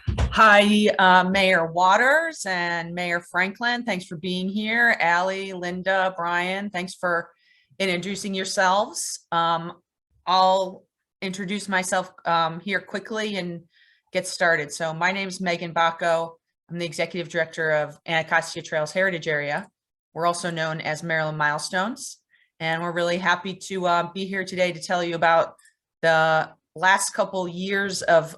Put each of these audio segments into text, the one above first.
Hi, Mayor Waters and Mayor Franklin. Thanks for being here. Allie, Linda, Brian, thanks for introducing yourselves. I'll introduce myself here quickly and get started. So my name is Megan Bacco. I'm the Executive Director of Anacostia Trails Heritage Area. We're also known as Maryland Milestones. And we're really happy to be here today to tell you about the last couple years of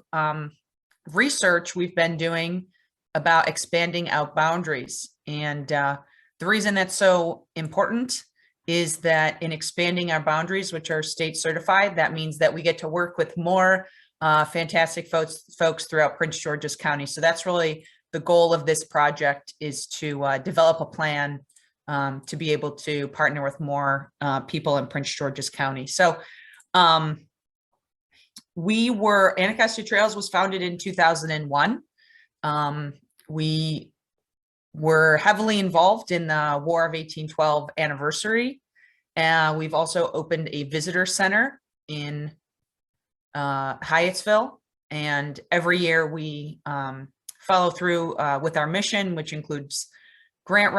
research we've been doing about expanding out boundaries. And the reason that's so important is that in expanding our boundaries, which are state certified, that means that we get to work with more fantastic folks throughout Prince George's County. So that's really the goal of this project, is to develop a plan to be able to partner with more people in Prince George's County. So Anacostia Trails was founded in 2001. We were heavily involved in the War of 1812 anniversary. We've also opened a visitor center in Hyattsville. And every year we follow through with our mission, which includes grant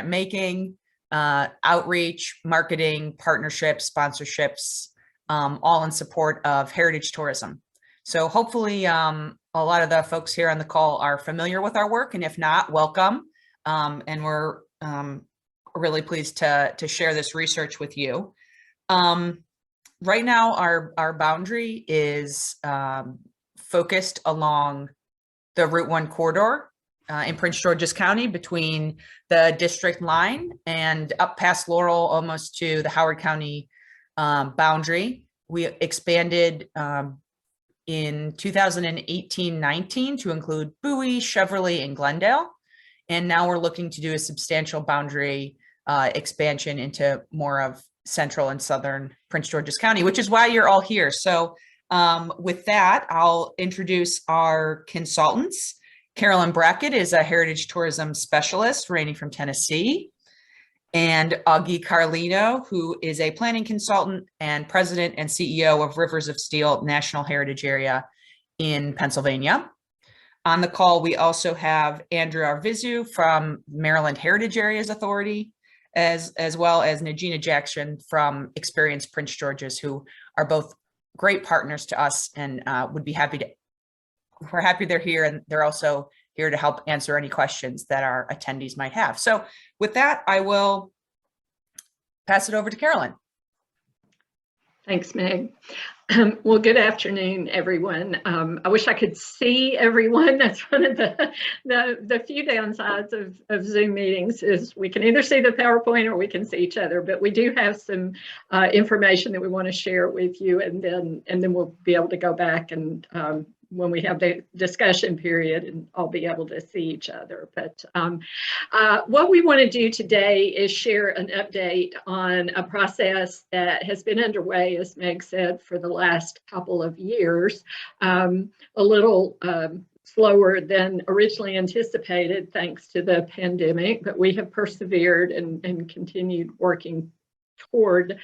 making, outreach, marketing, partnerships, sponsorships, all in support of heritage tourism. So hopefully a lot of the folks here on the call are familiar with our work, and if not, welcome. And we're really pleased to share this research with you. Right now, our boundary is focused along the Route 1 corridor in Prince George's County, between the district line and up past Laurel, almost to the Howard County boundary. We expanded in 2018-19 to include Bowie, Cheverly, and Glendale. And now we're looking to do a substantial boundary expansion into more of central and southern Prince George's County, which is why you're all here. So with that, I'll introduce our consultants. Carolyn Brackett is a heritage tourism specialist reigning from Tennessee. And Augie Carlino, who is a planning consultant and president and CEO of Rivers of Steel National Heritage Area in Pennsylvania. On the call, we also have Andrew Arvizu from Maryland Heritage Areas Authority, as well as Najina Jackson from Experience Prince George's, who are both great partners to us, and we're happy they're here, and they're also here to help answer any questions that our attendees might have. So with that, I will pass it over to Carolyn. Thanks, Meg. Well, good afternoon, everyone. I wish I could see everyone. That's one of the few downsides of Zoom meetings, is we can either see the PowerPoint or we can see each other. But we do have some information that we want to share with you, and then we'll be able to go back and when we have the discussion period, and I'll be able to see each other. But what we want to do today is share an update on a process that has been underway, as Meg said, for the last couple of years, a little slower than originally anticipated thanks to the pandemic, but we have persevered and continued working toward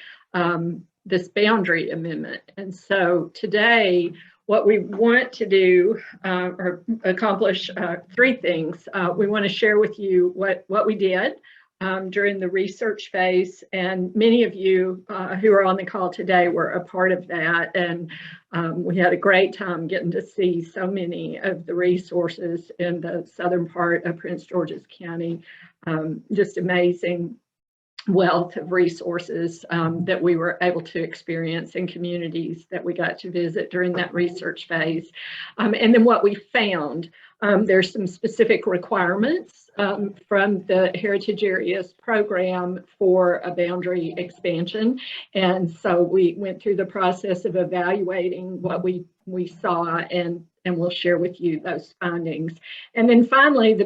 this boundary amendment. And so today, what we want to do or accomplish three things. We want to share with you what we did during the research phase, and many of you who are on the call today were a part of that, and we had a great time getting to see so many of the resources in the southern part of Prince George's County. Just amazing wealth of resources that we were able to experience in communities that we got to visit during that research phase. And then what we found, there's some specific requirements from the Heritage Areas program for a boundary expansion. And so we went through the process of evaluating what we saw, and we'll share with you those findings. And then finally, the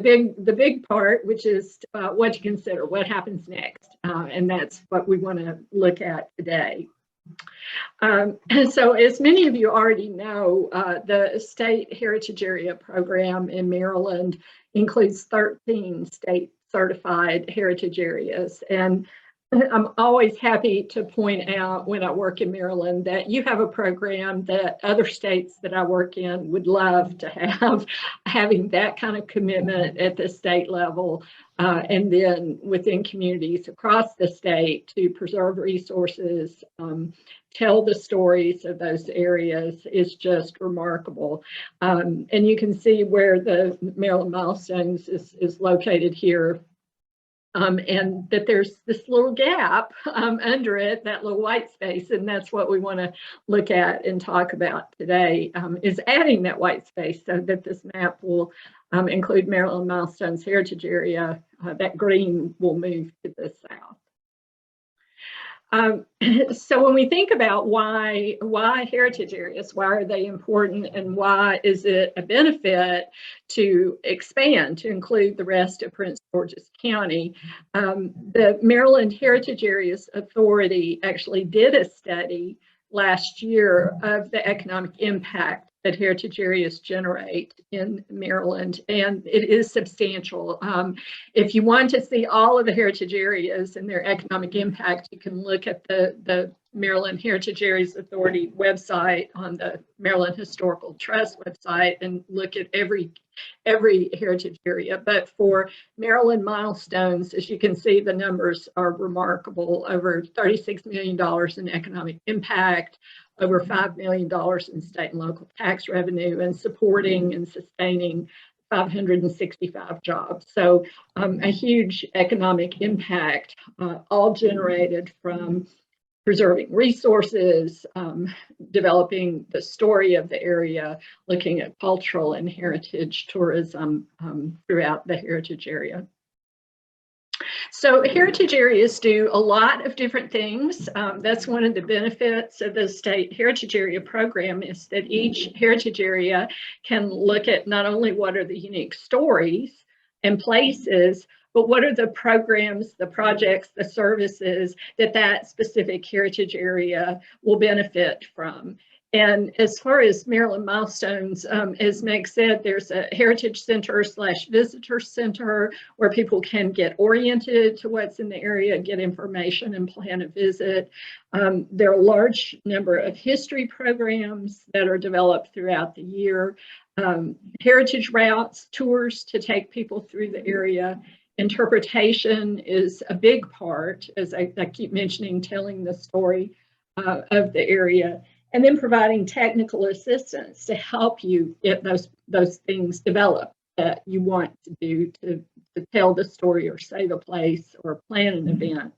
big part, which is what to consider, what happens next. And that's what we want to look at today. And so, as many of you already know, the State Heritage Area program in Maryland includes 13 state certified heritage areas. And I'm always happy to point out when I work in Maryland that you have a program that other states that I work in would love to have, having that kind of commitment at the state level, and then within communities across the state to preserve resources, tell the stories of those areas is just remarkable. And you can see where the Maryland Milestones is located here. And that there's this little gap under it, that little white space, and that's what we want to look at and talk about today, is adding that white space so that this map will include Maryland Milestones Heritage Area. That green will move to the south. So when we think about why heritage areas, why are they important, and why is it a benefit to expand to include the rest of Prince George's County, the Maryland Heritage Areas Authority actually did a study last year of the economic impact that heritage areas generate in Maryland, and it is substantial. If you want to see all of the heritage areas and their economic impact, you can look at the Maryland Heritage Areas Authority website on the Maryland Historical Trust website and look at every heritage area. But for Maryland Milestones, as you can see, the numbers are remarkable. Over $36 million in economic impact, over $5 million in state and local tax revenue, and supporting and sustaining 565 jobs. So a huge economic impact, all generated from preserving resources, developing the story of the area, looking at cultural and heritage tourism throughout the heritage area. So heritage areas do a lot of different things. That's one of the benefits of the state heritage area program, is that each heritage area can look at not only what are the unique stories and places, but what are the programs, the projects, the services that that specific heritage area will benefit from. And as far as Maryland Milestones, as Meg said, there's a heritage center / visitor center where people can get oriented to what's in the area, get information, and plan a visit. There are a large number of history programs that are developed throughout the year. Heritage routes, tours to take people through the area. Interpretation is a big part, as I keep mentioning, telling the story of the area. And then providing technical assistance to help you get those things developed that you want to do to tell the story or save a place or plan an event.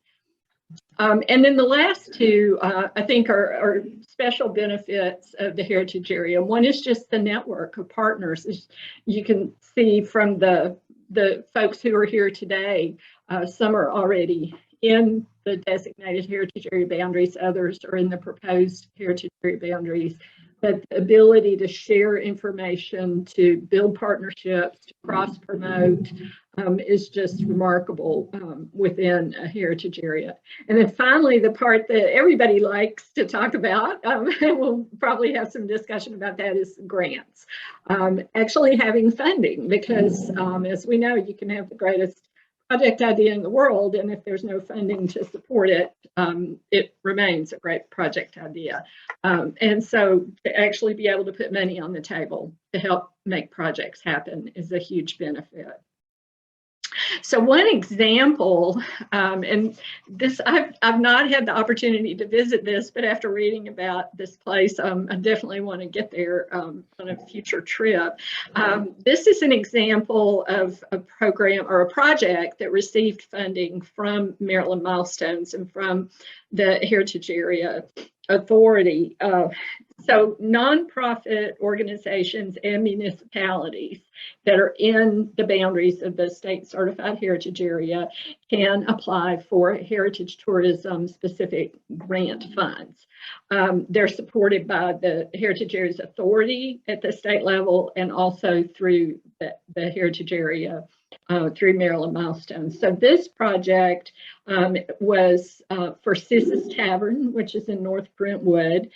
And then the last two, I think, are special benefits of the heritage area. One is just the network of partners. As you can see from the folks who are here today, some are already in the designated heritage area boundaries, others are in the proposed heritage area boundaries. But the ability to share information, to build partnerships, to cross-promote is just remarkable within a heritage area. And then finally, the part that everybody likes to talk about, and we'll probably have some discussion about that, is grants. Actually having funding, because as we know, you can have the greatest project idea in the world, and if there's no funding to support it, it remains a great project idea. And so to actually be able to put money on the table to help make projects happen is a huge benefit. So one example, and this, I've not had the opportunity to visit this, but after reading about this place, I definitely want to get there on a future trip. This is an example of a program or a project that received funding from Maryland Milestones and from the Heritage Area Authority. So nonprofit organizations and municipalities that are in the boundaries of the state certified heritage area can apply for heritage tourism specific grant funds. They're supported by the Heritage Areas Authority at the state level and also through the heritage area through Maryland Milestones. So this project was for Sissy's Tavern, which is in North Brentwood.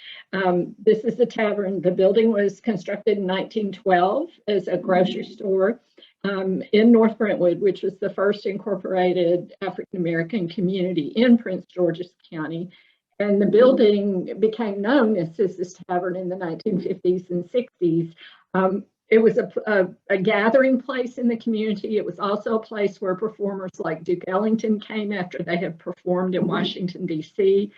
This is the tavern. The building was constructed in 1912 as a grocery store. in North Brentwood, which was the first incorporated African-American community in Prince George's County. And the building became known as Sissy's Tavern in the 1950s and 60s. It was a gathering place in the community. It was also a place where performers like Duke Ellington came after they had performed in Washington, D.C.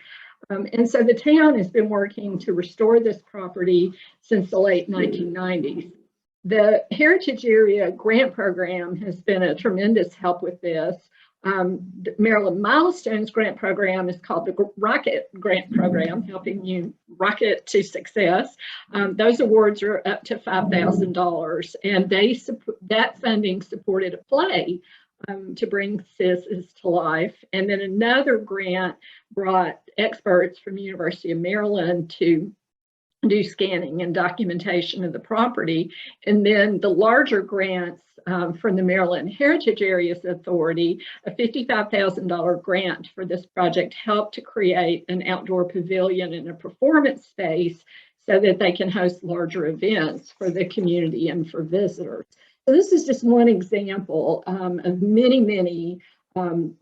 And so the town has been working to restore this property since the late 1990s. The Heritage Area Grant Program has been a tremendous help with this. The Maryland Milestones Grant Program is called the Rocket Grant Program, helping you rocket to success. Those awards are up to $5,000, and that funding supported a play to bring Sissy to life. And then another grant brought experts from the University of Maryland to do scanning and documentation of the property. And then the larger grants from the Maryland Heritage Areas Authority, a $55,000 grant for this project helped to create an outdoor pavilion and a performance space so that they can host larger events for the community and for visitors. So this is just one example of many, many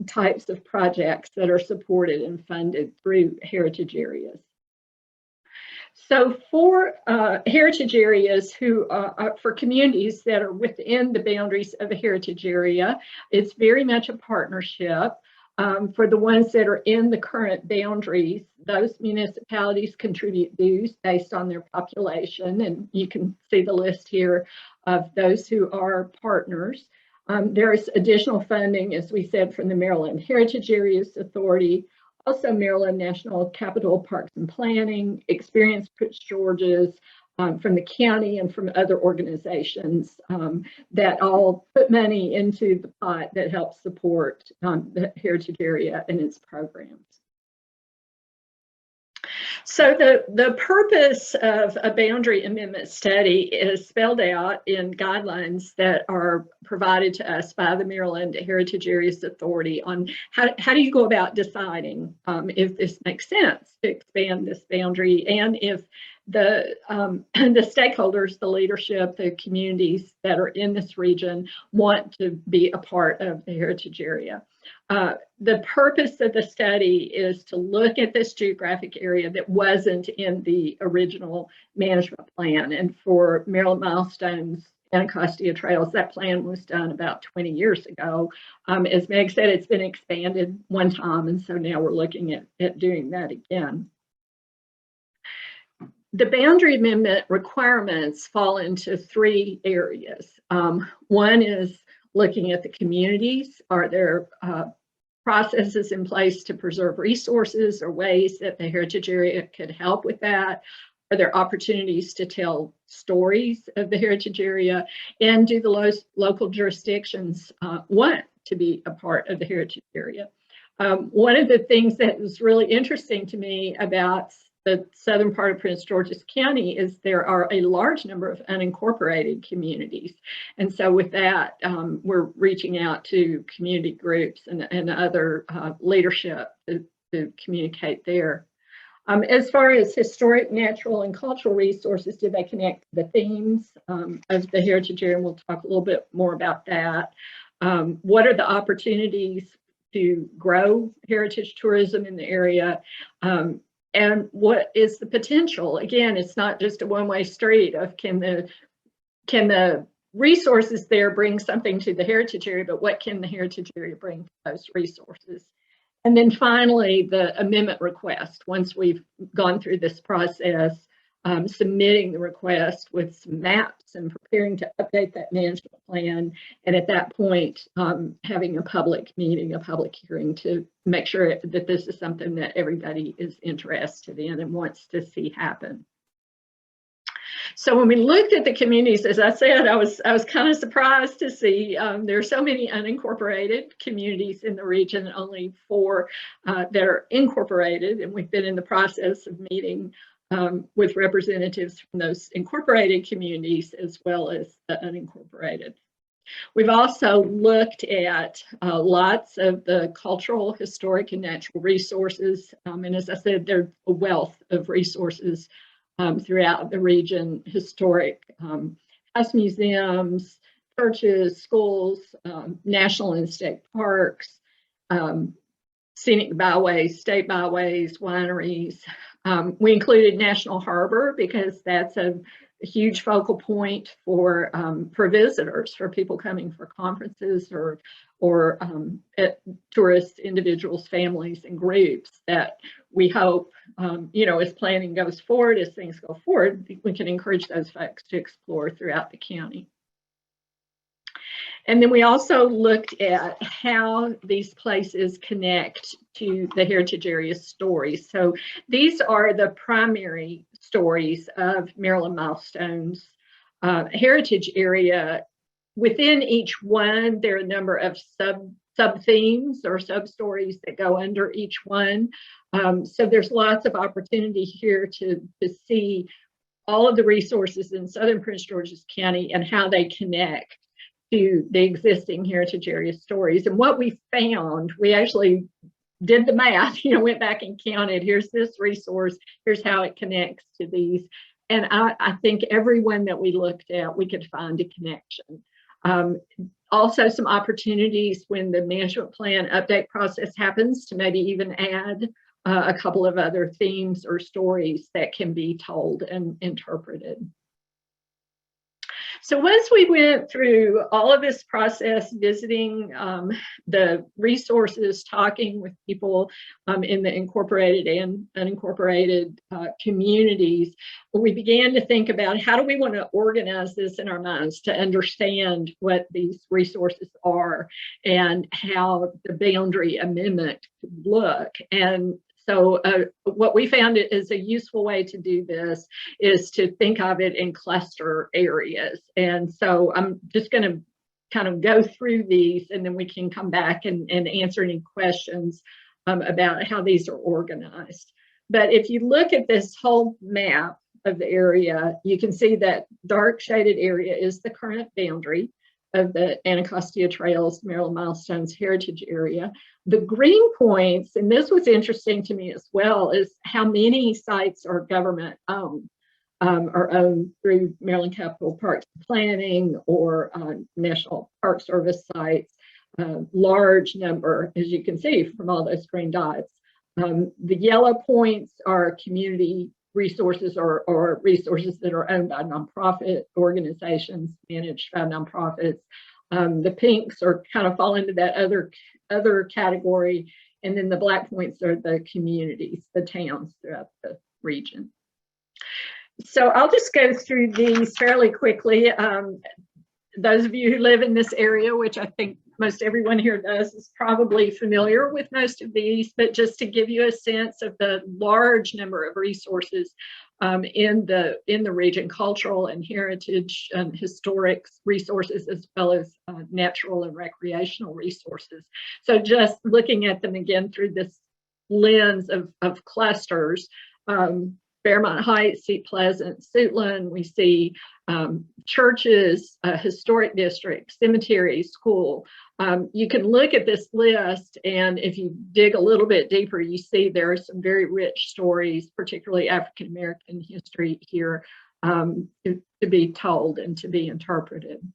types of projects that are supported and funded through heritage areas. So for heritage areas for communities that are within the boundaries of a heritage area, it's very much a partnership. For the ones that are in the current boundaries, those municipalities contribute dues based on their population, and you can see the list here of those who are partners. There is additional funding, as we said, from the Maryland Heritage Areas Authority, also Maryland National Capital Parks and Planning, Experience Prince George's, from the county and from other organizations that all put money into the pot that helps support the heritage area and its programs. So the purpose of a boundary amendment study is spelled out in guidelines that are provided to us by the Maryland Heritage Areas Authority on how do you go about deciding if this makes sense to expand this boundary, and if the stakeholders, the leadership, the communities that are in this region want to be a part of the heritage area. The purpose of the study is to look at this geographic area that wasn't in the original management plan. And for Maryland Milestones, Anacostia Trails, that plan was done about 20 years ago. As Meg said, it's been expanded one time, and so now we're looking at doing that again. The boundary amendment requirements fall into three areas. One is looking at the communities. Are there processes in place to preserve resources or ways that the heritage area could help with that? Are there opportunities to tell stories of the heritage area? And do the local jurisdictions want to be a part of the heritage area? One of the things that was really interesting to me about the southern part of Prince George's County is there are a large number of unincorporated communities. And so with that, we're reaching out to community groups and other leadership to communicate there. As far as historic, natural, and cultural resources, do they connect the themes of the heritage area? And we'll talk a little bit more about that. What are the opportunities to grow heritage tourism in the area? And what is the potential? Again, it's not just a one-way street of can the resources there bring something to the heritage area, but what can the heritage area bring to those resources? And then finally, the amendment request. Once we've gone through this process, submitting the request with some maps and preparing to update that management plan. And at that point, having a public meeting, a public hearing to make sure that this is something that everybody is interested in and wants to see happen. So when we looked at the communities, as I said, I was kind of surprised to see there are so many unincorporated communities in the region, only 4 that are incorporated, and we've been in the process of meeting with representatives from those incorporated communities as well as the unincorporated. We've also looked at lots of the cultural, historic, and natural resources. And as I said, there's a wealth of resources throughout the region, historic house museums, churches, schools, national and state parks, scenic byways, state byways, wineries. We included National Harbor because that's a huge focal point for visitors, for people coming for conferences or tourists, individuals, families, and groups that we hope, as planning goes forward, as things go forward, we can encourage those folks to explore throughout the county. And then we also looked at how these places connect to the heritage area stories. So these are the primary stories of Maryland Milestones heritage area. Within each one, there are a number of sub-themes or sub-stories that go under each one. So there's lots of opportunity here to see all of the resources in Southern Prince George's County and how they connect to the existing heritage area stories. And what we found, we actually did the math, went back and counted, here's this resource, here's how it connects to these. And I think every one that we looked at, we could find a connection. Also some opportunities when the management plan update process happens to maybe even add a couple of other themes or stories that can be told and interpreted. So once we went through all of this process, visiting the resources, talking with people in the incorporated and unincorporated communities, we began to think about how do we want to organize this in our minds to understand what these resources are and how the boundary amendment could look. And so what we found is a useful way to do this is to think of it in cluster areas. And so I'm just going to kind of go through these and then we can come back and answer any questions about how these are organized. But if you look at this whole map of the area, you can see that dark shaded area is the current boundary of the Anacostia Trails Maryland Milestones Heritage Area. The green points, and this was interesting to me as well, is how many sites are government owned, are owned through Maryland Capital Parks Planning or National Park Service sites. Large number, as you can see from all those green dots. The yellow points are community resources or resources that are owned by nonprofit organizations, managed by nonprofits. The pinks are kind of fall into that other category, and then the black points are the communities, the towns throughout the region. So I'll just go through these fairly quickly. Those of you who live in this area, which I think most everyone here does, is probably familiar with most of these, but just to give you a sense of the large number of resources in the region, cultural and heritage and historic resources, as well as natural and recreational resources. So just looking at them again through this lens of clusters, Fairmont Heights, Seat Pleasant, Suitland, we see churches, historic districts, cemeteries, school. You can look at this list, and if you dig a little bit deeper, you see there are some very rich stories, particularly African American history here, to be told and to be interpreted.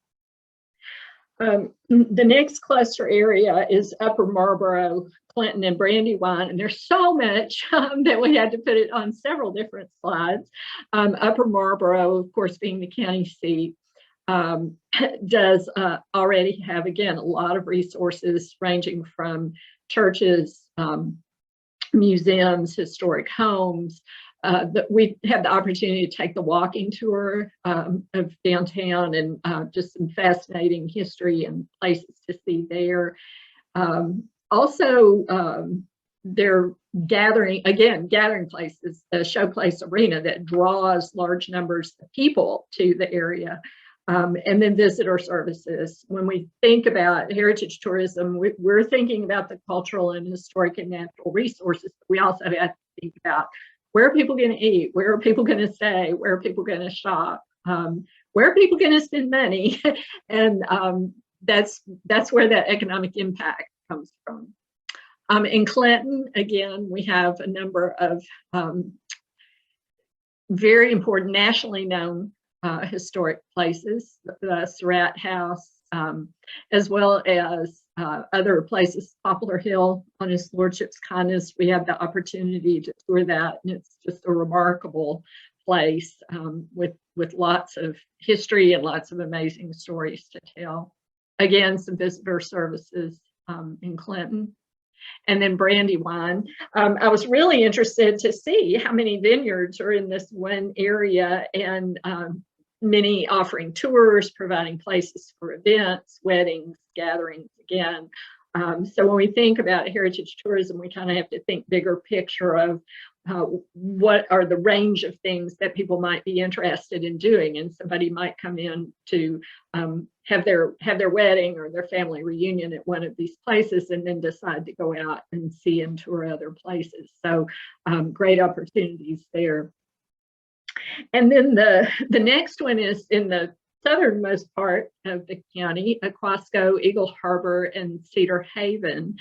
The next cluster area is Upper Marlboro, Clinton, and Brandywine, and there's so much that we had to put it on several different slides. Upper Marlboro, of course, being the county seat, does already have, again, a lot of resources ranging from churches, museums, historic homes. We had the opportunity to take the walking tour of downtown and just some fascinating history and places to see there. Also, they're gathering places, a showplace arena that draws large numbers of people to the area. And then visitor services. When we think about heritage tourism, we're thinking about the cultural and historic and natural resources. We also have to think about where are people going to eat? Where are people going to stay? Where are people going to shop? Where are people going to spend money? And that's where that economic impact comes from. In Clinton, again, we have a number of very important nationally known historic places, the Surratt House, as well as other places. Poplar Hill, on His Lordship's kindness, we have the opportunity to tour that, and it's just a remarkable place with lots of history and lots of amazing stories to tell. Again, some visitor services in Clinton. And then Brandywine. I was really interested to see how many vineyards are in this one area, and many offering tours, providing places for events, weddings, gatherings again. So when we think about heritage tourism, we kind of have to think bigger picture of what are the range of things that people might be interested in doing. And somebody might come in to have their wedding or their family reunion at one of these places and then decide to go out and see and tour other places. So great opportunities there. And then the next one is in the southernmost part of the county, Aquasco, Eagle Harbor, and Cedar Haven.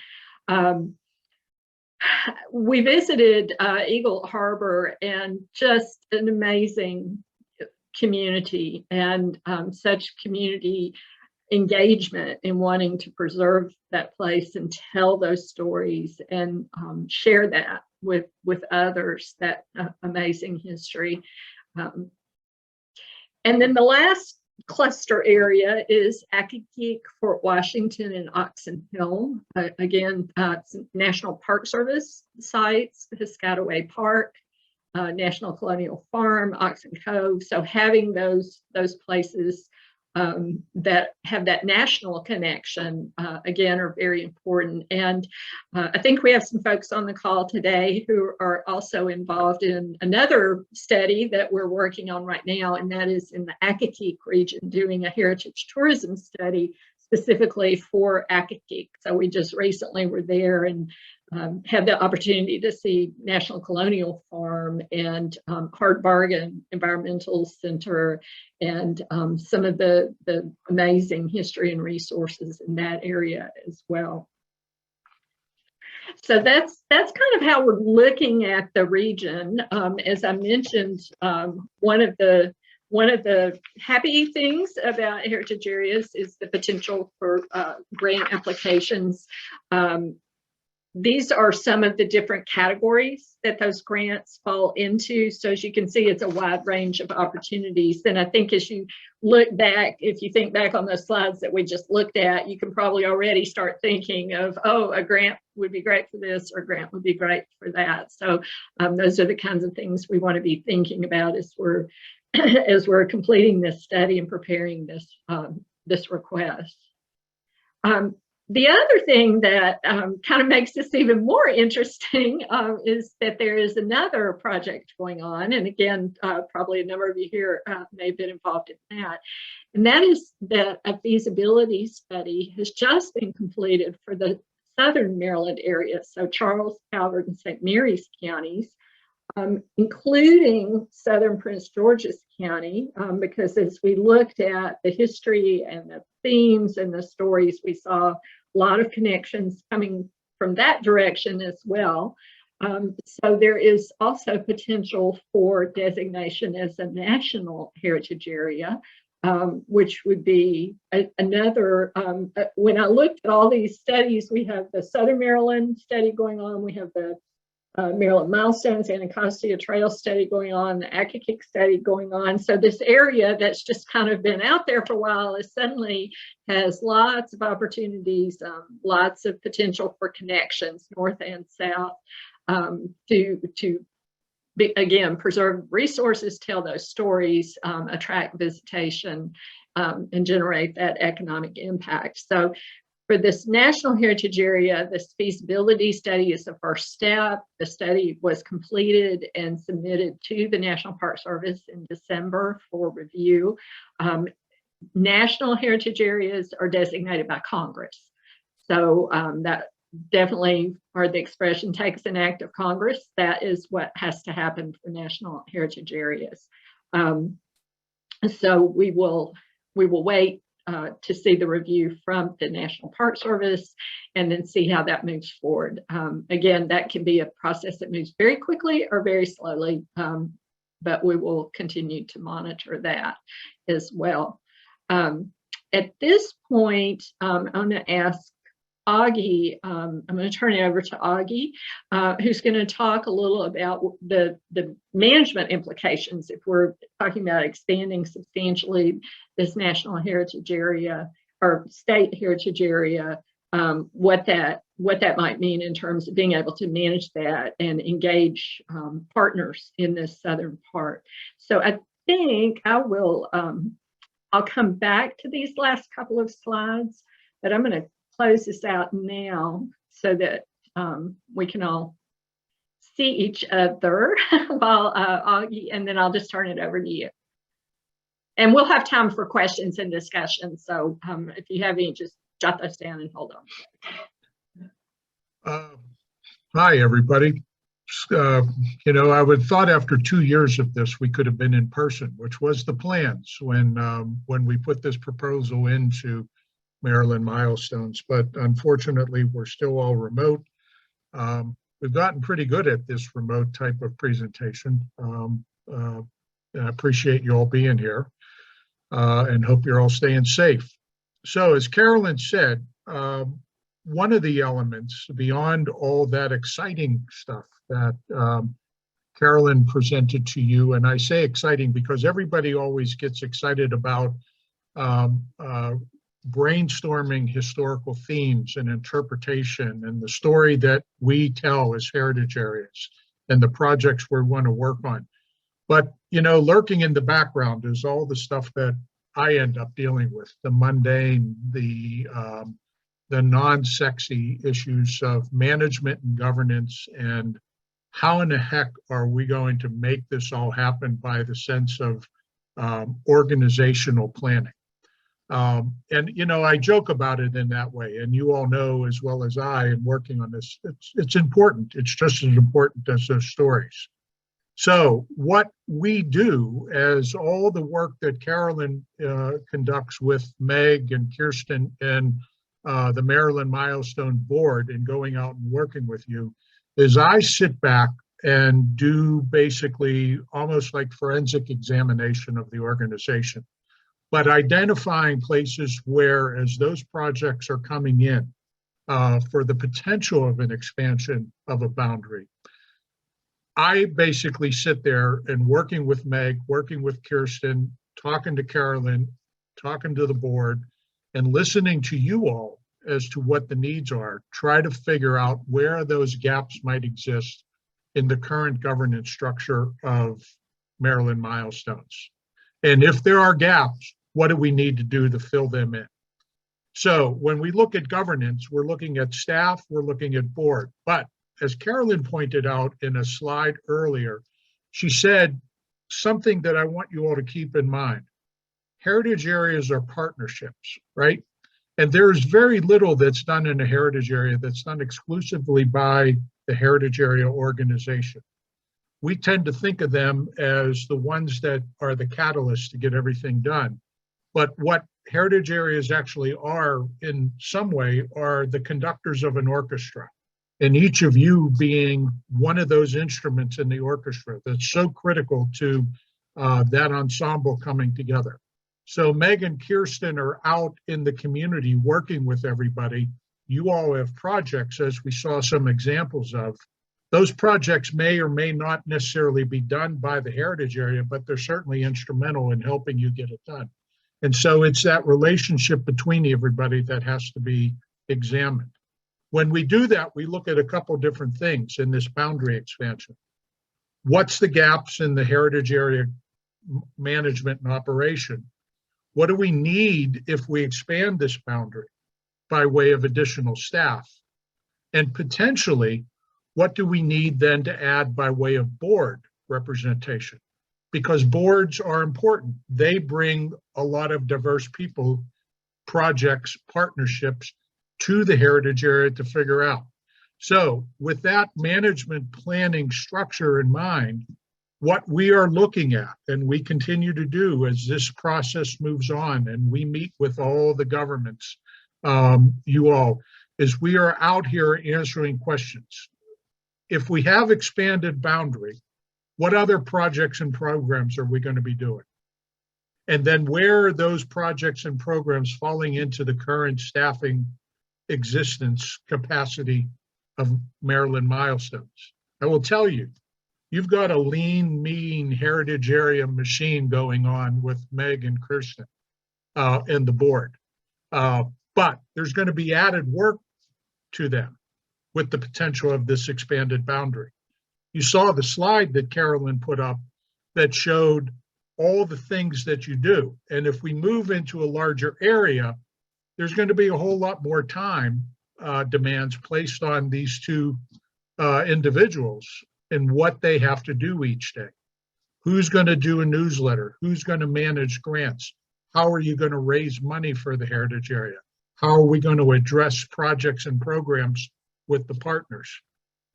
We visited Eagle Harbor, and just an amazing community, and such community engagement in wanting to preserve that place and tell those stories and share that with others, that amazing history. And then the last cluster area is Accokeek, Fort Washington, and Oxon Hill. Again, National Park Service sites, Piscataway Park, National Colonial Farm, Oxon Cove. So having those places that have that national connection, again, are very important. And I think we have some folks on the call today who are also involved in another study that we're working on right now, and that is in the Accokeek region, doing a heritage tourism study specifically for Accokeek. So we just recently were there and had the opportunity to see National Colonial Farm and Hard Bargain Environmental Center, and some of the amazing history and resources in that area as well. So that's kind of how we're looking at the region. As I mentioned, one of the happy things about heritage areas is the potential for grant applications. These are some of the different categories that those grants fall into. So as you can see, it's a wide range of opportunities. And I think as you look back, if you think back on those slides that we just looked at, you can probably already start thinking of, oh, a grant would be great for this, or a grant would be great for that. So those are the kinds of things we want to be thinking about as we're completing this study and preparing this request. The other thing that kind of makes this even more interesting is that there is another project going on. And again, probably a number of you here may have been involved in that. And that is that a feasibility study has just been completed for the southern Maryland area. So Charles, Tavern, and St. Mary's counties, including southern Prince George's County, because as we looked at the history and the themes and the stories, we saw a lot of connections coming from that direction as well. So there is also potential for designation as a national heritage area, which would be another, when I looked at all these studies, we have the Southern Maryland study going on, we have the Maryland Milestones, Anacostia Trails study going on, the Accokeek study going on. So this area that's just kind of been out there for a while is suddenly has lots of opportunities, lots of potential for connections, north and south, to again, preserve resources, tell those stories, attract visitation, and generate that economic impact. So for this National Heritage Area, this feasibility study is the first step. The study was completed and submitted to the National Park Service in December for review. National Heritage Areas are designated by Congress. So that definitely, or the expression takes an act of Congress. That is what has to happen for National Heritage Areas. So we will wait to see the review from the National Park Service and then see how that moves forward. Again, that can be a process that moves very quickly or very slowly, but we will continue to monitor that as well. At this point, I'm going to ask Augie, I'm going to turn it over to Augie, who's going to talk a little about the management implications if we're talking about expanding substantially this national heritage area or state heritage area, what that might mean in terms of being able to manage that and engage partners in this southern part. So I think I will, I'll come back to these last couple of slides, but I'm going to close this out now so that we can all see each other while Augie, and then I'll just turn it over to you. And we'll have time for questions and discussion. So if you have any, just jot those down and hold on. Hi, everybody. You know, I would thought after 2 years of this, we could have been in person, which was the plans when we put this proposal into Maryland Milestones, but unfortunately, we're still all remote. We've gotten pretty good at this remote type of presentation. I appreciate you all being here and hope you're all staying safe. So as Carolyn said, one of the elements beyond all that exciting stuff that Carolyn presented to you, and I say exciting because everybody always gets excited about brainstorming historical themes and interpretation and the story that we tell as heritage areas and the projects we want to work on. But, you know, lurking in the background is all the stuff that I end up dealing with, the mundane, the non-sexy issues of management and governance, and how in the heck are we going to make this all happen by the sense of organizational planning. And, you know, I joke about it in that way, and you all know as well as I am working on this, it's important. It's just as important as those stories. So what we do, as all the work that Carolyn conducts with Meg and Kirsten and the Maryland Milestone Board in going out and working with you, is I sit back and do basically almost like forensic examination of the organization, but identifying places where, as those projects are coming in for the potential of an expansion of a boundary, I basically sit there and working with Meg, working with Kirsten, talking to Carolyn, talking to the board, and listening to you all as to what the needs are, try to figure out where those gaps might exist in the current governance structure of Maryland Milestones. And if there are gaps, what do we need to do to fill them in? So when we look at governance, we're looking at staff, we're looking at board. But as Carolyn pointed out in a slide earlier, she said something that I want you all to keep in mind. Heritage areas are partnerships, right? And there's very little that's done in a heritage area that's done exclusively by the heritage area organization. We tend to think of them as the ones that are the catalyst to get everything done. But what heritage areas actually are, in some way, are the conductors of an orchestra. And each of you being one of those instruments in the orchestra that's so critical to that ensemble coming together. So Meg and Kirsten are out in the community working with everybody. You all have projects, as we saw some examples of. Those projects may or may not necessarily be done by the heritage area, but they're certainly instrumental in helping you get it done. And so it's that relationship between everybody that has to be examined. When we do that, we look at a couple different things in this boundary expansion. What's the gaps in the heritage area management and operation? What do we need if we expand this boundary by way of additional staff? And potentially, what do we need then to add by way of board representation? Because boards are important. They bring a lot of diverse people, projects, partnerships to the heritage area to figure out. So with that management planning structure in mind, what we are looking at, and we continue to do as this process moves on and we meet with all the governments, you all, is we are out here answering questions. If we have expanded boundary, what other projects and programs are we going to be doing? And then where are those projects and programs falling into the current staffing existence capacity of Maryland Milestones? I will tell you, you've got a lean, mean heritage area machine going on with Meg and Kirsten and the board. But there's going to be added work to them with the potential of this expanded boundary. You saw the slide that Carolyn put up that showed all the things that you do. And if we move into a larger area, there's going to be a whole lot more time demands placed on these two individuals and what they have to do each day. Who's going to do a newsletter? Who's going to manage grants? How are you going to raise money for the heritage area? How are we going to address projects and programs with the partners?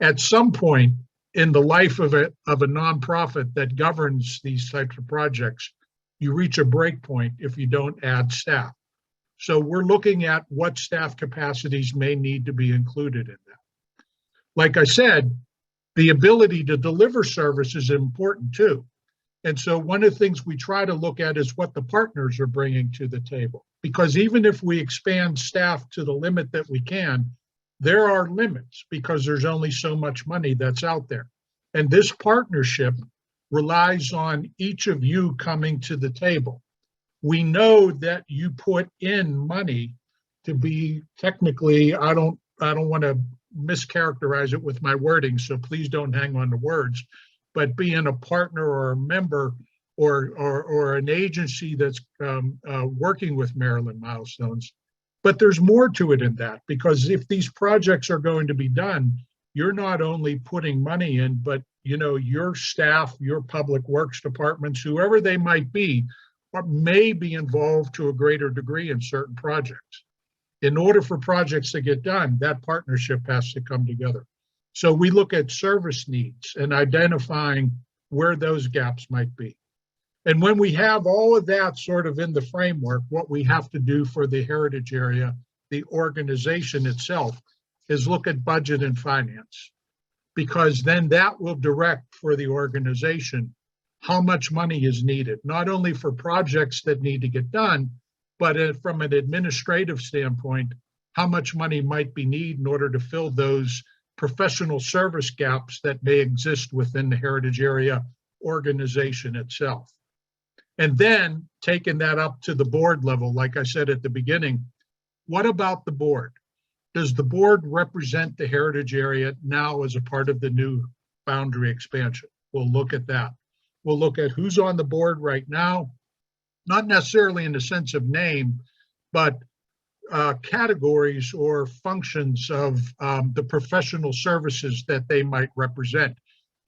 At some point in the life of a nonprofit that governs these types of projects, you reach a break point if you don't add staff. So we're looking at what staff capacities may need to be included in that. Like I said, the ability to deliver service is important too. And so one of the things we try to look at is what the partners are bringing to the table. Because even if we expand staff to the limit that we can, there are limits because there's only so much money that's out there. And this partnership relies on each of you coming to the table. We know that you put in money to be technically, I don't want to mischaracterize it with my wording, so please don't hang on to words, but being a partner or a member or an agency that's working with Maryland Milestones. But there's more to it in that, because if these projects are going to be done, you're not only putting money in, but your staff, your public works departments, whoever they might be, may be involved to a greater degree in certain projects. In order for projects to get done, that partnership has to come together. So we look at service needs and identifying where those gaps might be. And when we have all of that sort of in the framework, what we have to do for the heritage area, the organization itself, is look at budget and finance, because then that will direct for the organization how much money is needed, not only for projects that need to get done, but from an administrative standpoint, how much money might be needed in order to fill those professional service gaps that may exist within the heritage area organization itself. And then taking that up to the board level, like I said at the beginning, what about the board? Does the board represent the heritage area now as a part of the new boundary expansion? We'll look at that. We'll look at who's on the board right now, not necessarily in the sense of name, but categories or functions of the professional services that they might represent.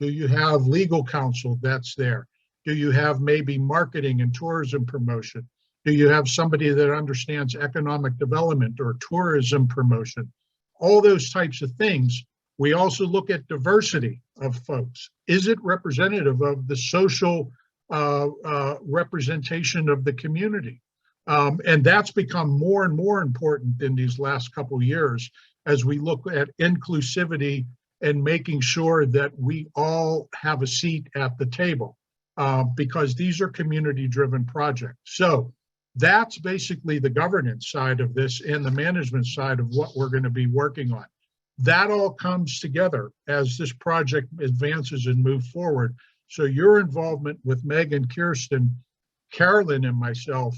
Do you have legal counsel that's there? Do you have maybe marketing and tourism promotion? Do you have somebody that understands economic development or tourism promotion? All those types of things. We also look at diversity of folks. Is it representative of the social representation of the community? And that's become more and more important in these last couple of years as we look at inclusivity and making sure that we all have a seat at the table, because these are community-driven projects. So that's basically the governance side of this and the management side of what we're going to be working on. That all comes together as this project advances and moves forward. So your involvement with Meg and Kirsten, Carolyn and myself,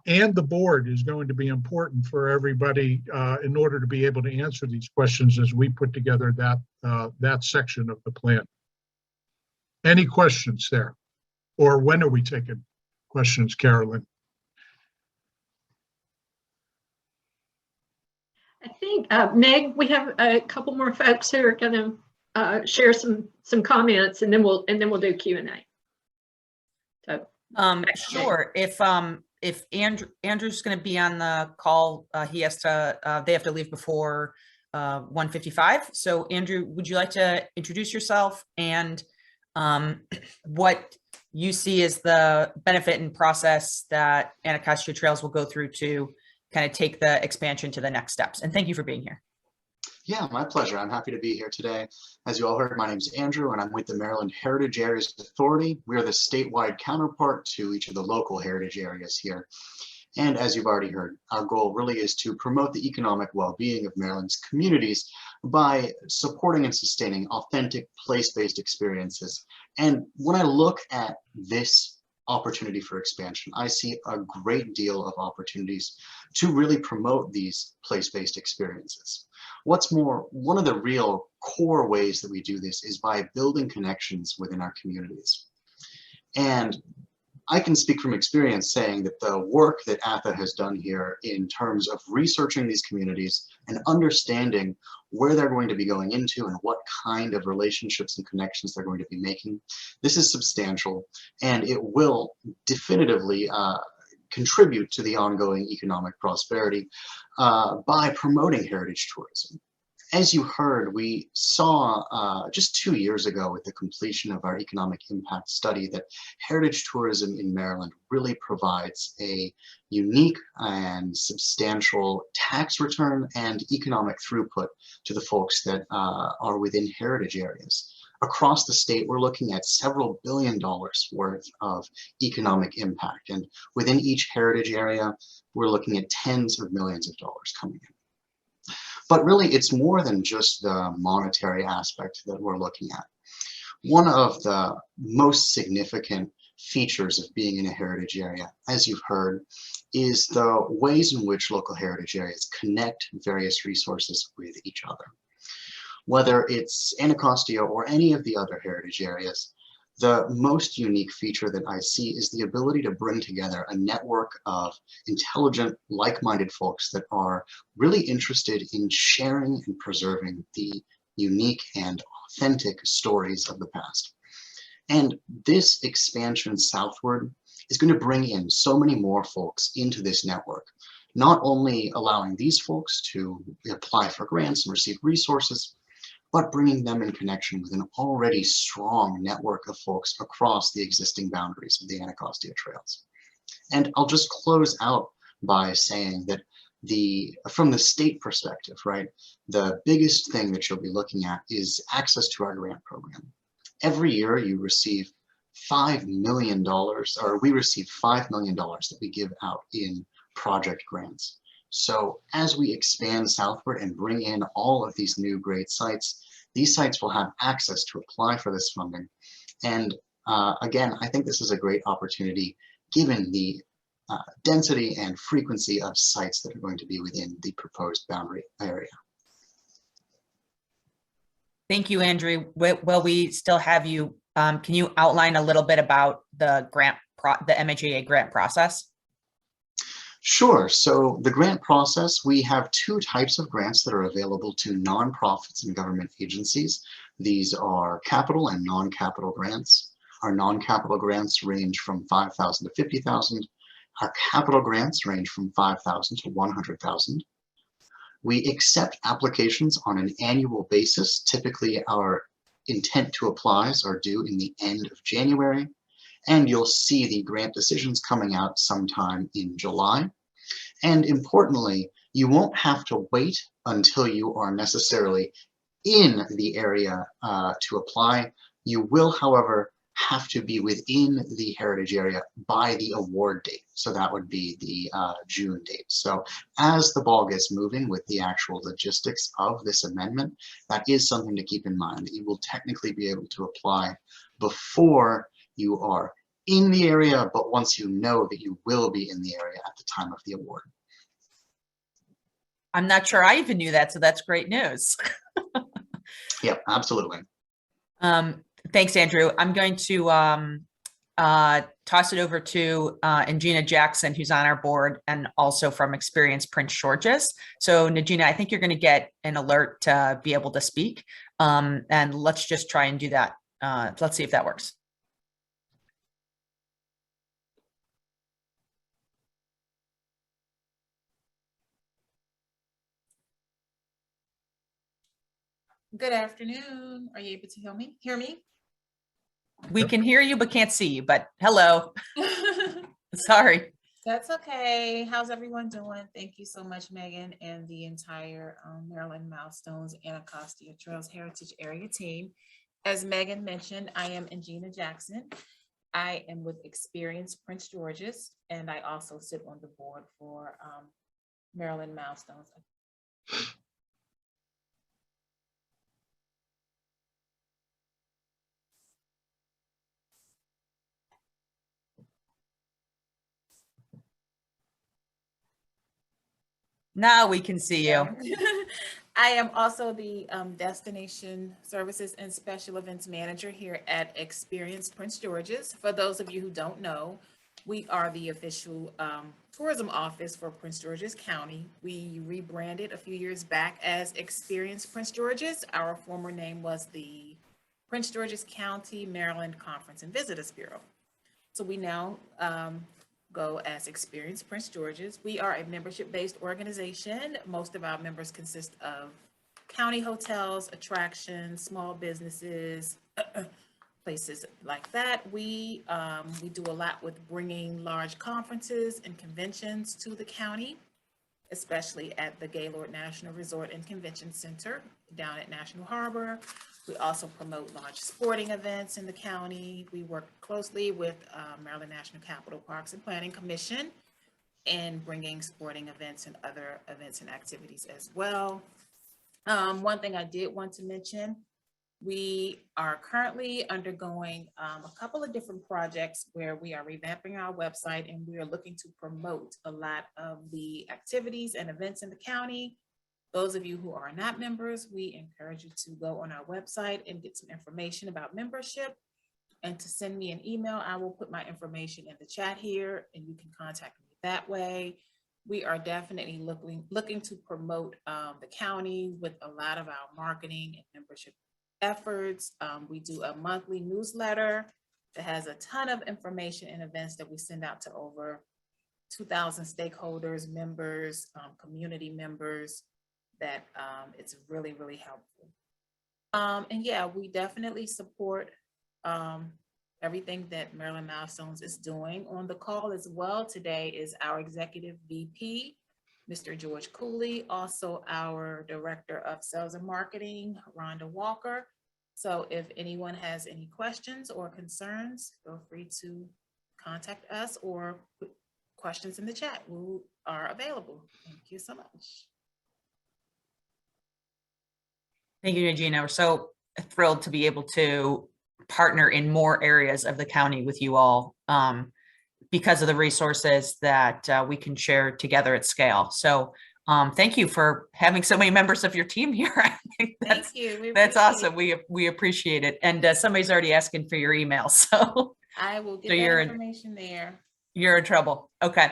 and the board is going to be important for everybody in order to be able to answer these questions as we put together that section of the plan. Any questions there? Or when are we taking questions, Carolyn? I think, Meg, we have a couple more folks who are going to share some comments, and then we'll do Q&A. So, sure. If Andrew's going to be on the call, they have to leave before 1:55. So Andrew, would you like to introduce yourself and what you see as the benefit and process that Anacostia Trails will go through to kind of take the expansion to the next steps? And thank you for being here. Yeah, my pleasure. I'm happy to be here today. As you all heard, my name is Andrew, and I'm with the Maryland Heritage Areas Authority. We are the statewide counterpart to each of the local heritage areas here. And as you've already heard, our goal really is to promote the economic well-being of Maryland's communities by supporting and sustaining authentic place-based experiences. And when I look at this opportunity for expansion, I see a great deal of opportunities to really promote these place-based experiences. What's more, one of the real core ways that we do this is by building connections within our communities. And I can speak from experience saying that the work that ATHA has done here in terms of researching these communities and understanding where they're going to be going into and what kind of relationships and connections they're going to be making, this is substantial, and it will definitively contribute to the ongoing economic prosperity by promoting heritage tourism. As you heard, we saw just 2 years ago with the completion of our economic impact study that heritage tourism in Maryland really provides a unique and substantial tax return and economic throughput to the folks that are within heritage areas. Across the state, we're looking at several $billion worth of economic impact. And within each heritage area, we're looking at tens of millions of dollars coming in. But really, it's more than just the monetary aspect that we're looking at. One of the most significant features of being in a heritage area, as you've heard, is the ways in which local heritage areas connect various resources with each other. Whether it's Anacostia or any of the other heritage areas, the most unique feature that I see is the ability to bring together a network of intelligent, like-minded folks that are really interested in sharing and preserving the unique and authentic stories of the past. And this expansion southward is going to bring in so many more folks into this network, not only allowing these folks to apply for grants and receive resources, but bringing them in connection with an already strong network of folks across the existing boundaries of the Anacostia Trails. And I'll just close out by saying that from the state perspective, right, the biggest thing that you'll be looking at is access to our grant program. Every year you receive $5 million, or we receive $5 million that we give out in project grants. So as we expand southward and bring in all of these new great sites, these sites will have access to apply for this funding. And again, I think this is a great opportunity given the density and frequency of sites that are going to be within the proposed boundary area. Thank you, Andrew. Well, we still have you. Can you outline a little bit about the the MHAA grant process? Sure. So the grant process, we have two types of grants that are available to nonprofits and government agencies. These are capital and non-capital grants. Our non-capital grants range from $5,000 to $50,000. Our capital grants range from $5,000 to $100,000. We accept applications on an annual basis. Typically, our intent to applies are due in the end of January. And you'll see the grant decisions coming out sometime in July. And importantly, you won't have to wait until you are necessarily in the area to apply. You will, however, have to be within the heritage area by the award date. So that would be the June date. So as the ball gets moving with the actual logistics of this amendment, that is something to keep in mind, that you will technically be able to apply before you are in the area, but once you know that you will be in the area at the time of the award. I'm not sure I even knew that, so that's great news. Yep, absolutely. Thanks, Andrew. I'm going to toss it over to Najina Jackson, who's on our board and also from Experience Prince George's. So Najina, I think you're going to get an alert to be able to speak. And let's just try and do that. Let's see if that works. Good afternoon. Are you able to hear me? We can hear you, but can't see you, but hello. Sorry. That's okay. How's everyone doing? Thank you so much, Megan, and the entire Maryland Milestones Anacostia Trails Heritage Area team. As Megan mentioned, I am Ingina Jackson. I am with Experience Prince George's, and I also sit on the board for Maryland Milestones. Now we can see you. I am also the Destination Services and Special Events Manager here at Experience Prince George's. For those of you who don't know, we are the official tourism office for Prince George's County. We rebranded a few years back as Experience Prince George's. Our former name was the Prince George's County, Maryland Conference and Visitors Bureau. So we now go as Experience Prince George's. We are a membership-based organization. Most of our members consist of county hotels, attractions, small businesses, places like that. We do a lot with bringing large conferences and conventions to the county, especially at the Gaylord National Resort and Convention Center down at National Harbor. We also promote large sporting events in the county. We work closely with Maryland National Capital Parks and Planning Commission in bringing sporting events and other events and activities as well. One thing I did want to mention, we are currently undergoing a couple of different projects where we are revamping our website, and we are looking to promote a lot of the activities and events in the county. Those of you who are not members, we encourage you to go on our website and get some information about membership, and to send me an email. I will put my information in the chat here and you can contact me that way. We are definitely looking to promote the county with a lot of our marketing and membership efforts. We do a monthly newsletter that has a ton of information and events that we send out to over 2,000 stakeholders, members, community members, that it's really, really helpful. And yeah, we definitely support everything that Maryland Milestones is doing. On the call as well today is our Executive VP, Mr. George Cooley, also our Director of Sales and Marketing, Rhonda Walker. So if anyone has any questions or concerns, feel free to contact us or put questions in the chat. We are available. Thank you so much. Thank you, Regina. We're so thrilled to be able to partner in more areas of the county with you all because of the resources that we can share together at scale. So thank you for having so many members of your team here. I think that's, Thank you. That's awesome. We appreciate it. And somebody's already asking for your email. So I will get so that information there. You're in trouble. Okay.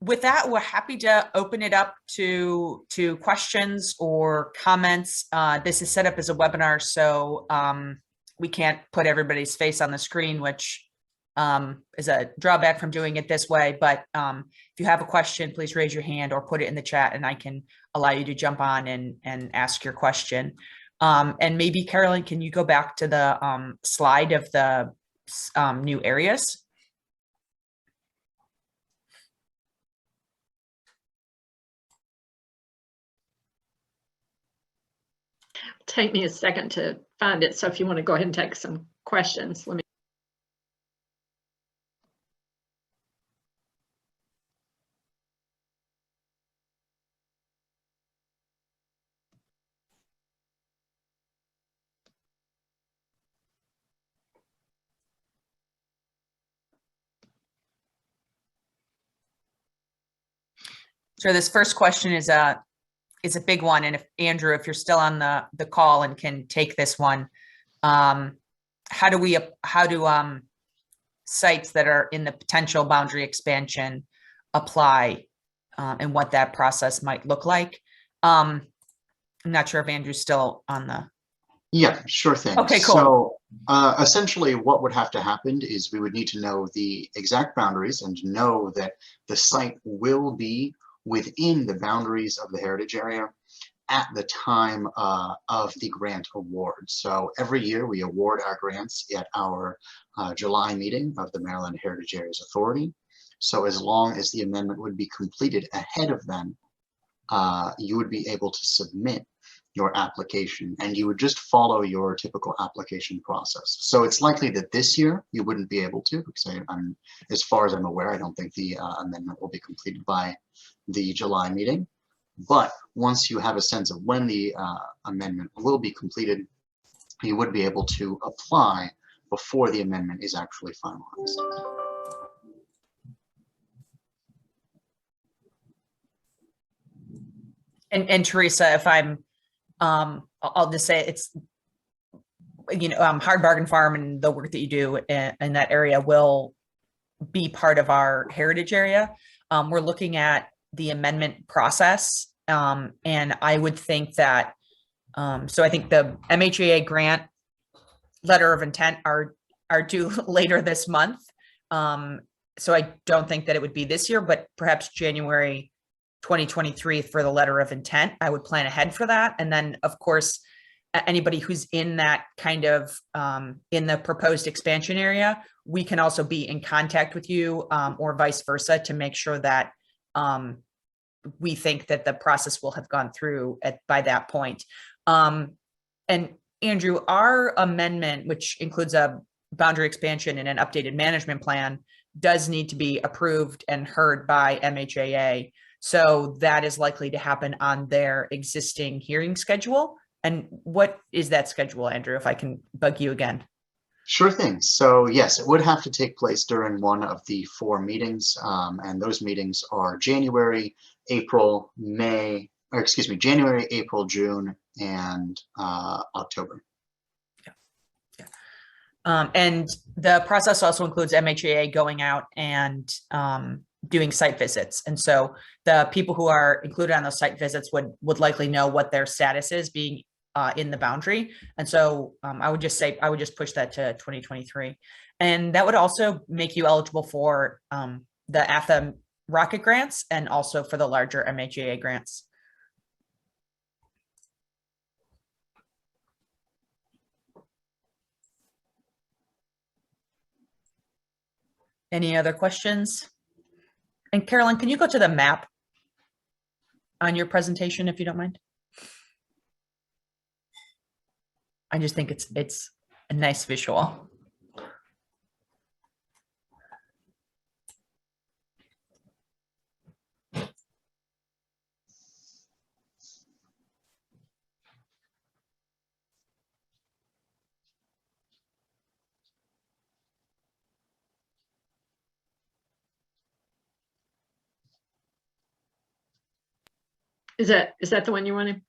With that, we're happy to open it up to questions or comments. This is set up as a webinar, so we can't put everybody's face on the screen, which is a drawback from doing it this way. But if you have a question, please raise your hand or put it in the chat, and I can allow you to jump on and ask your question. And maybe, Carolyn, can you go back to the slide of the new areas? Take me a second to find it. So if you want to go ahead and take some questions, let me. So this first question is a big one. And if Andrew, if you're still on the call and can take this one, how do sites that are in the potential boundary expansion apply and what that process might look like? I'm not sure if Andrew's still on the. Yeah, sure thing. Okay, cool. So essentially what would have to happen is we would need to know the exact boundaries and know that the site will be within the boundaries of the heritage area. at the time of the grant award. So every year we award our grants at our July meeting of the Maryland Heritage Areas Authority. So as long as the amendment would be completed ahead of then, you would be able to submit your application, and you would just follow your typical application process. So it's likely that this year you wouldn't be able to, because as far as I'm aware, I don't think the amendment will be completed by the July meeting. But once you have a sense of when the amendment will be completed, you would be able to apply before the amendment is actually finalized. And Teresa, if I'll just say it's, Hard Bargain Farm and the work that you do in that area will be part of our heritage area. We're looking at the amendment process. And I would think that, so I think the MHAA grant letter of intent are due later this month. So I don't think that it would be this year, but perhaps January 2023 for the letter of intent. I would plan ahead for that. And then of course, anybody who's in that kind of in the proposed expansion area, we can also be in contact with you or vice versa to make sure that we think that the process will have gone through by that point. And Andrew, our amendment, which includes a boundary expansion and an updated management plan, does need to be approved and heard by MHAA. So that is likely to happen on their existing hearing schedule. And what is that schedule, Andrew, if I can bug you again? Sure thing. So yes, it would have to take place during one of the 4 meetings. And those meetings are January, April, May, or excuse me, January, April, June, and October. And the process also includes MHAA going out and doing site visits. And so the people who are included on those site visits would likely know what their status is being in the boundary. And so I would just push that to 2023. And that would also make you eligible for the AFA rocket grants and also for the larger MHAA grants. Any other questions? And Carolyn, can you go to the map on your presentation, if you don't mind? I just think it's a nice visual. Is that the one you wanted?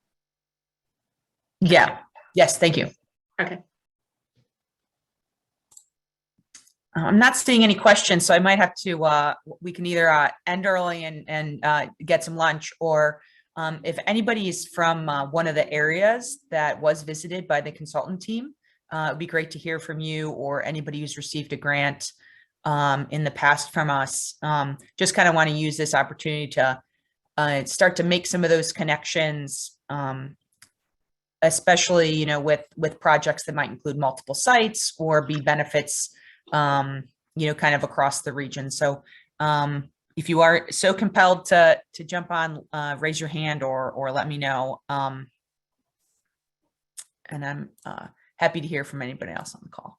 Yeah. Yes. Thank you. Okay. I'm not seeing any questions, so I might have to, we can either end early and get some lunch, or if anybody is from one of the areas that was visited by the consultant team, it'd be great to hear from you, or anybody who's received a grant in the past from us. Just kind of want to use this opportunity to start to make some of those connections, especially, with projects that might include multiple sites or be benefits, kind of across the region. So if you are so compelled to jump on, raise your hand or let me know. And I'm happy to hear from anybody else on the call.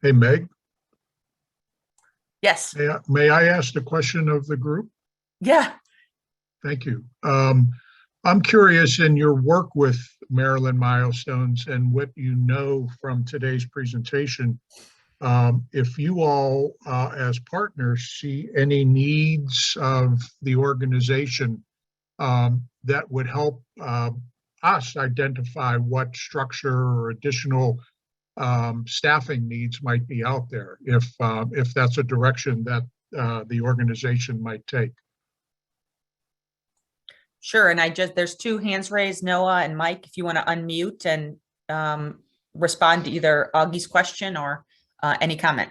Hey, Meg, Yes. may I ask the question of the group? Yeah. Thank you. I'm curious, in your work with Maryland Milestones and what you know from today's presentation, if you all as partners see any needs of the organization that would help us identify what structure or additional staffing needs might be out there if that's a direction that the organization might take. Sure, and there's two hands raised, Noah and Mike, if you want to unmute and respond to either Augie's question or any comment.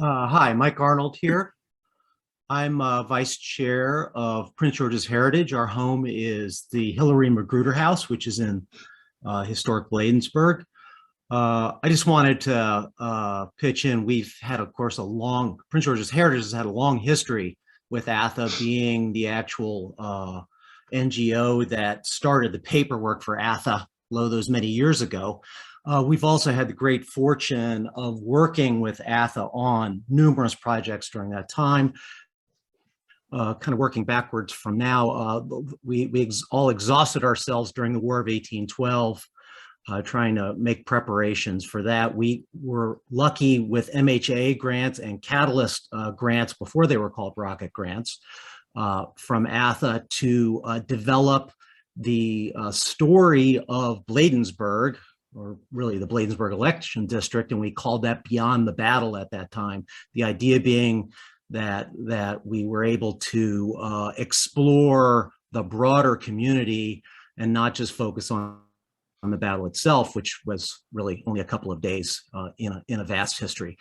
Hi, Mike Arnold here. I'm Vice Chair of Prince George's Heritage. Our home is the Hillary Magruder House, which is in historic Bladensburg. I just wanted to pitch in. We've had, of course, Prince George's Heritage has had a long history with ATHA being the actual NGO that started the paperwork for ATHA those many years ago. We've also had the great fortune of working with ATHA on numerous projects during that time. Kind of working backwards from now, we all exhausted ourselves during the War of 1812, trying to make preparations for that. We were lucky with MHA grants and Catalyst grants before they were called rocket grants from ATHA to develop the story of Bladensburg, or really the Bladensburg election district, and we called that Beyond the Battle at that time. The idea being that we were able to explore the broader community and not just focus on the battle itself, which was really only a couple of days in a vast history.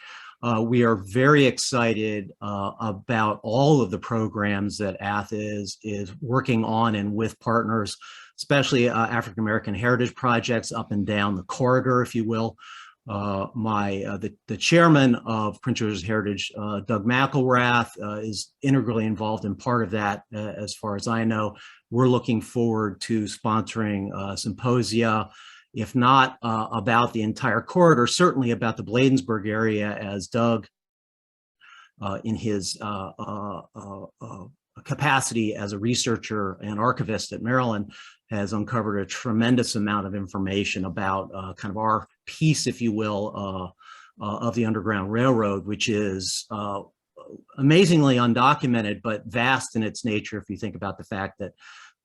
We are very excited about all of the programs that ATHA is working on and with partners, especially African American heritage projects up and down the corridor, if you will. The chairman of Prince George's Heritage, Doug McElrath, is integrally involved in part of that, as far as I know. We're looking forward to sponsoring symposia, if not about the entire corridor, certainly about the Bladensburg area, as Doug, in his capacity as a researcher and archivist at Maryland, has uncovered a tremendous amount of information about kind of our piece, if you will, of the Underground Railroad, which is amazingly undocumented, but vast in its nature if you think about the fact that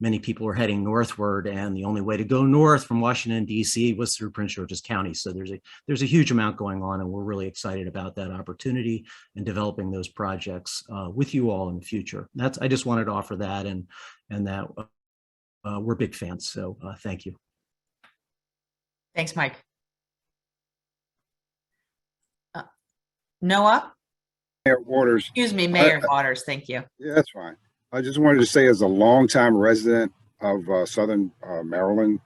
many people are heading northward, and the only way to go north from Washington, D.C. was through Prince George's County. So there's a huge amount going on, and we're really excited about that opportunity and developing those projects with you all in the future. I just wanted to offer that, and that we're big fans. So thank you. Thanks, Mike. Noah? Mayor Waters. Excuse me, Mayor Waters. Thank you. Yeah, that's fine. I just wanted to say, as a longtime resident of Southern Maryland,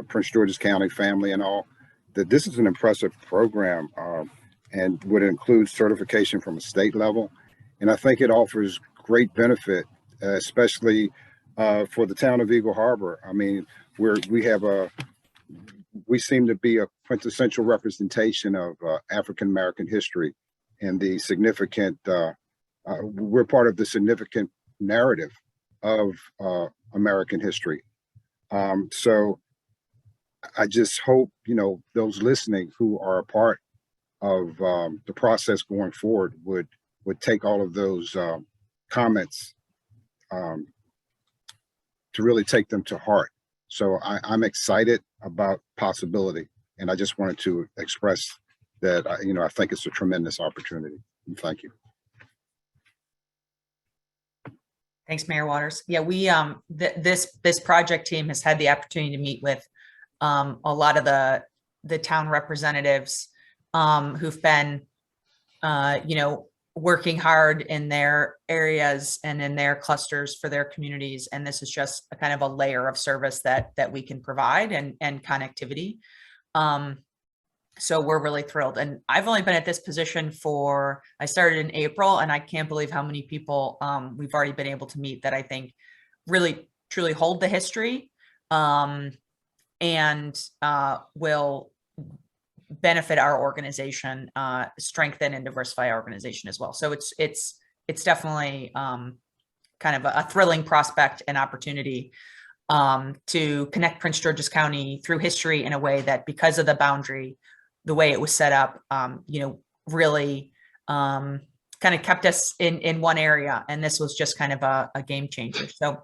Prince George's County family and all, that this is an impressive program and would include certification from a state level. And I think it offers great benefit, especially for the town of Eagle Harbor. I mean, we seem to be a quintessential representation of African American history and the significant, we're part of the significant narrative of American history. So I just hope, those listening who are a part of the process going forward would take all of those comments to really take them to heart. So I'm excited about possibility, and I just wanted to express that I think it's a tremendous opportunity. And thank you. Thanks, Mayor Waters. Yeah, we this project team has had the opportunity to meet with a lot of the town representatives who've been working hard in their areas and in their clusters for their communities, and this is just a kind of a layer of service that we can provide and connectivity. So we're really thrilled. And I've only been at this position I started in April, and I can't believe how many people we've already been able to meet that I think really, truly hold the history and will benefit our organization, strengthen and diversify our organization as well. So it's definitely kind of a thrilling prospect and opportunity to connect Prince George's County through history in a way that, because of the boundary, the way it was set up, really kind of kept us in one area. And this was just kind of a game changer. So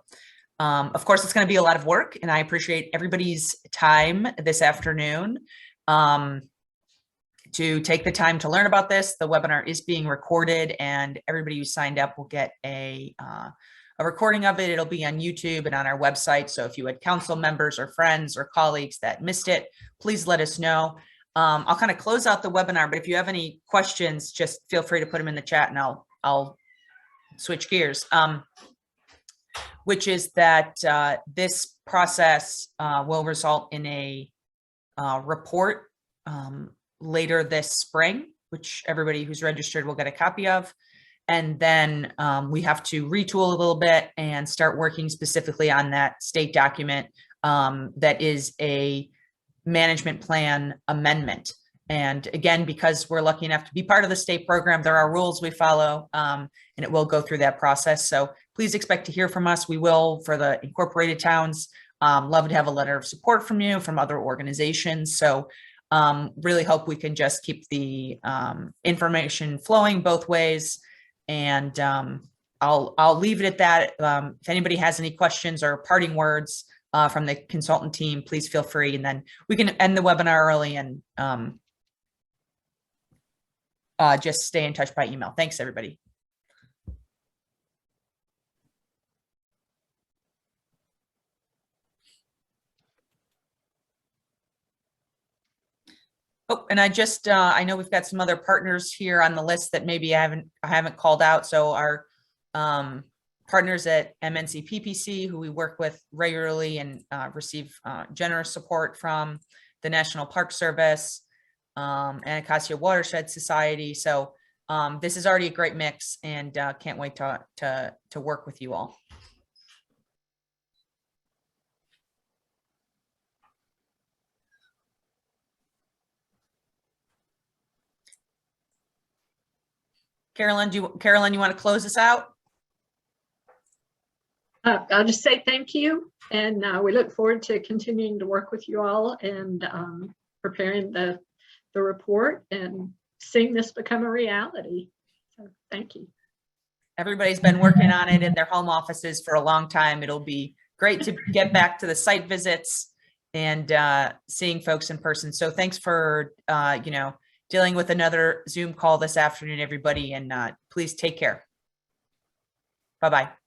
Of course, it's going to be a lot of work, and I appreciate everybody's time this afternoon to take the time to learn about this. The webinar is being recorded, and everybody who signed up will get a recording of it. It'll be on YouTube and on our website. So if you had council members or friends or colleagues that missed it, please let us know. I'll kind of close out the webinar, but if you have any questions, just feel free to put them in the chat, and I'll switch gears. Which is that this process will result in a report later this spring, which everybody who's registered will get a copy of. And then we have to retool a little bit and start working specifically on that state document that is a management plan amendment. And again, because we're lucky enough to be part of the state program, there are rules we follow, and it will go through that process. So please expect to hear from us. We will, for the incorporated towns, love to have a letter of support from you, from other organizations. So really hope we can just keep the information flowing both ways. And I'll leave it at that. If anybody has any questions or parting words from the consultant team, please feel free. And then we can end the webinar early and just stay in touch by email. Thanks, everybody. Oh, and I know we've got some other partners here on the list that maybe I haven't called out. So our partners at M-NCPPC, who we work with regularly and receive generous support from, the National Park Service, Anacostia Watershed Society. So this is already a great mix, and can't wait to work with you all. Carolyn, you want to close us out? I'll just say thank you, and we look forward to continuing to work with you all and preparing the report and seeing this become a reality. So thank you. Everybody's been working on it in their home offices for a long time. It'll be great to get back to the site visits and seeing folks in person. So thanks for dealing with another Zoom call this afternoon, everybody, and please take care. Bye-bye.